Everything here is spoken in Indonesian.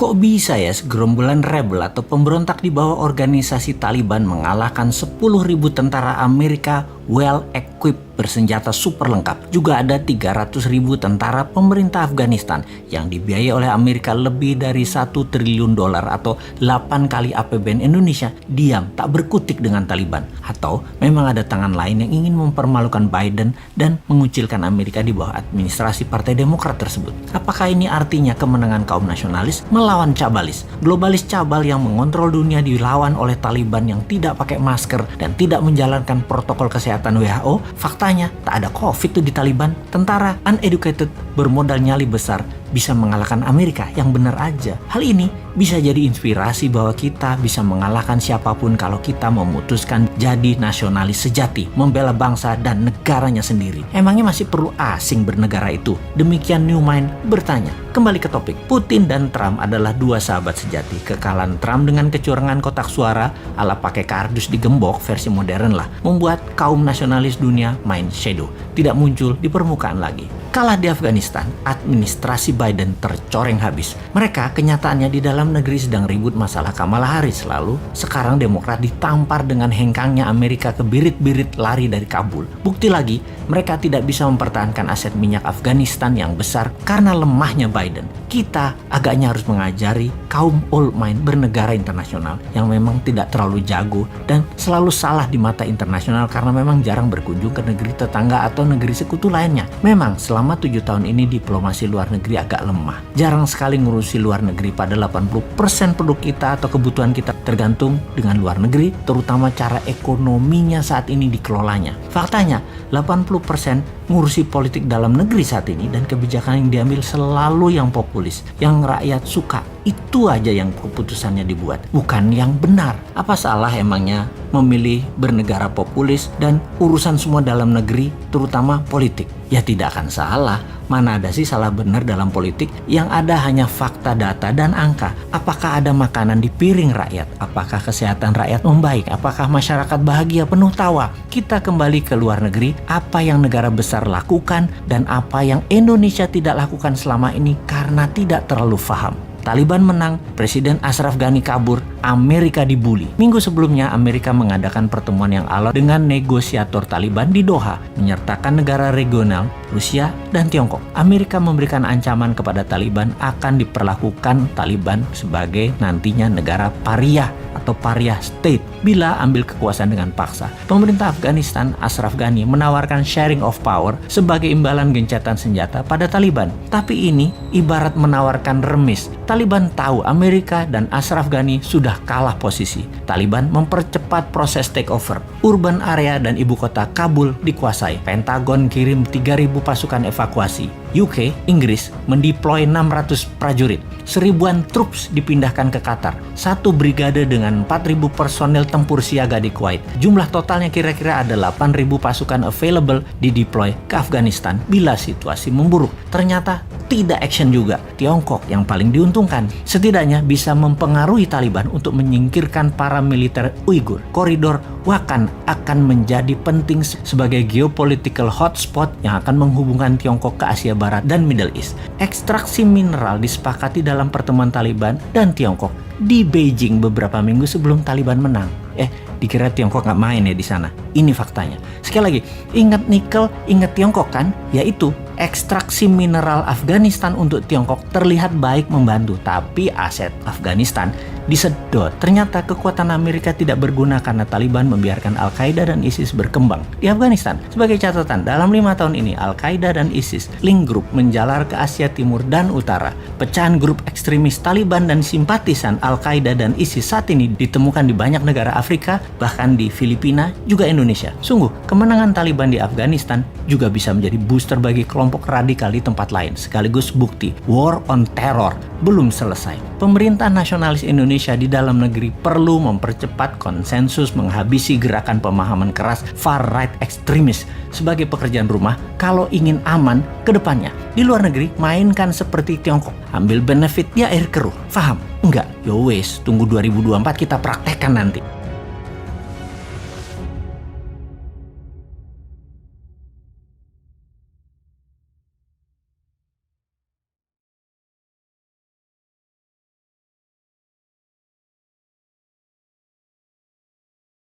Kok bisa ya segerombolan rebel atau pemberontak di bawah organisasi Taliban mengalahkan 10.000 tentara Amerika well-equipped bersenjata super lengkap. Juga ada 300.000 tentara pemerintah Afghanistan yang dibiayai oleh Amerika lebih dari $1 triliun atau 8 kali APBN Indonesia diam tak berkutik dengan Taliban. Atau memang ada tangan lain yang ingin mempermalukan Biden dan mengucilkan Amerika di bawah administrasi Partai Demokrat tersebut. Apakah ini artinya kemenangan kaum nasionalis melawan cabalis? Globalis cabal yang mengontrol dunia dilawan oleh Taliban yang tidak pakai masker dan tidak menjalankan protokol kesehatan WHO. Faktanya tak ada COVID tuh di Taliban. Tentara uneducated bermodal nyali besar bisa mengalahkan Amerika yang benar aja. Hal ini bisa jadi inspirasi bahwa kita bisa mengalahkan siapapun kalau kita memutuskan jadi nasionalis sejati, membela bangsa dan negaranya sendiri. Emangnya masih perlu asing bernegara itu? Demikian New Mind bertanya. Kembali ke topik, Putin dan Trump adalah dua sahabat sejati. Kekalahan Trump dengan kecurangan kotak suara ala pakai kardus digembok versi modern lah, membuat kaum nasionalis dunia main shadow, tidak muncul di permukaan lagi. Kalah di Afghanistan, administrasi Biden tercoreng habis. Mereka kenyataannya di dalam negeri sedang ribut masalah Kamala Harris. Lalu sekarang Demokrat ditampar dengan hengkangnya Amerika ke birit-birit lari dari Kabul. Bukti lagi, mereka tidak bisa mempertahankan aset minyak Afghanistan yang besar karena lemahnya Biden. Kita agaknya harus mengajari kaum old mind bernegara internasional yang memang tidak terlalu jago dan selalu salah di mata internasional karena memang jarang berkunjung ke negeri tetangga atau negeri sekutu lainnya. Memang selama 7 tahun ini diplomasi luar negeri agak lemah. Jarang sekali ngurusi luar negeri, pada 80% produk kita atau kebutuhan kita tergantung dengan luar negeri, terutama cara ekonominya saat ini dikelolanya. Faktanya, 80% ngurusi politik dalam negeri saat ini dan kebijakan yang diambil selalu yang populis, yang rakyat suka. Itu aja yang keputusannya dibuat, bukan yang benar. Apa salah emangnya memilih bernegara populis dan urusan semua dalam negeri, terutama politik? Ya tidak akan salah. Mana ada sih salah benar dalam politik? Yang ada hanya fakta, data, dan angka. Apakah ada makanan di piring rakyat? Apakah kesehatan rakyat membaik? Apakah masyarakat bahagia penuh tawa? Kita kembali ke luar negeri, apa yang negara besar lakukan dan apa yang Indonesia tidak lakukan selama ini karena tidak terlalu paham. Taliban menang, Presiden Ashraf Ghani kabur, Amerika dibully. Minggu sebelumnya, Amerika mengadakan pertemuan yang alot dengan negosiator Taliban di Doha, menyertakan negara regional, Rusia, dan Tiongkok. Amerika memberikan ancaman kepada Taliban akan diperlakukan Taliban sebagai nantinya negara pariah atau pariah state bila ambil kekuasaan dengan paksa. Pemerintah Afghanistan, Ashraf Ghani, menawarkan sharing of power sebagai imbalan gencatan senjata pada Taliban. Tapi ini ibarat menawarkan remis. Taliban tahu Amerika dan Ashraf Ghani sudah kalah posisi. Taliban mempercepat proses takeover. Urban area dan ibu kota Kabul dikuasai. Pentagon kirim 3.000 pasukan evakuasi. UK, Inggris, mendeploy 600 prajurit. 1.000-an troops dipindahkan ke Qatar. 1 brigade dengan 4.000 personel tempur siaga di Kuwait. Jumlah totalnya kira-kira ada 8.000 pasukan available dideploy ke Afghanistan bila situasi memburuk. Ternyata tidak action juga. Tiongkok yang paling diuntungkan. Setidaknya bisa mempengaruhi Taliban untuk menyingkirkan para militer Uighur. Koridor Wakhan akan menjadi penting sebagai geopolitical hotspot yang akan menghubungkan Tiongkok ke Asia Barat dan Middle East. Ekstraksi mineral disepakati dalam pertemuan Taliban dan Tiongkok di Beijing beberapa minggu sebelum Taliban menang. Dikira Tiongkok nggak main ya di sana. Ini faktanya. Sekali lagi, ingat nikel, ingat Tiongkok kan? Yaitu ekstraksi mineral Afghanistan untuk Tiongkok terlihat baik membantu, tapi aset Afghanistan disedot. Ternyata kekuatan Amerika tidak berguna karena Taliban membiarkan Al-Qaeda dan ISIS berkembang di Afghanistan. Sebagai catatan, dalam 5 tahun ini Al-Qaeda dan ISIS link group menjalar ke Asia Timur dan Utara. Pecahan grup ekstremis Taliban dan simpatisan Al-Qaeda dan ISIS saat ini ditemukan di banyak negara Afrika, bahkan di Filipina, juga Indonesia. Sungguh, kemenangan Taliban di Afghanistan juga bisa menjadi booster bagi kelompok radikal di tempat lain, sekaligus bukti war on terror belum selesai. Pemerintah nasionalis Indonesia di dalam negeri perlu mempercepat konsensus menghabisi gerakan pemahaman keras far right ekstremis sebagai pekerjaan rumah kalau ingin aman ke depannya. Di luar negeri, mainkan seperti Tiongkok, ambil benefit ya air keruh. Paham? Enggak? Yo wes, tunggu 2024 kita praktekkan nanti.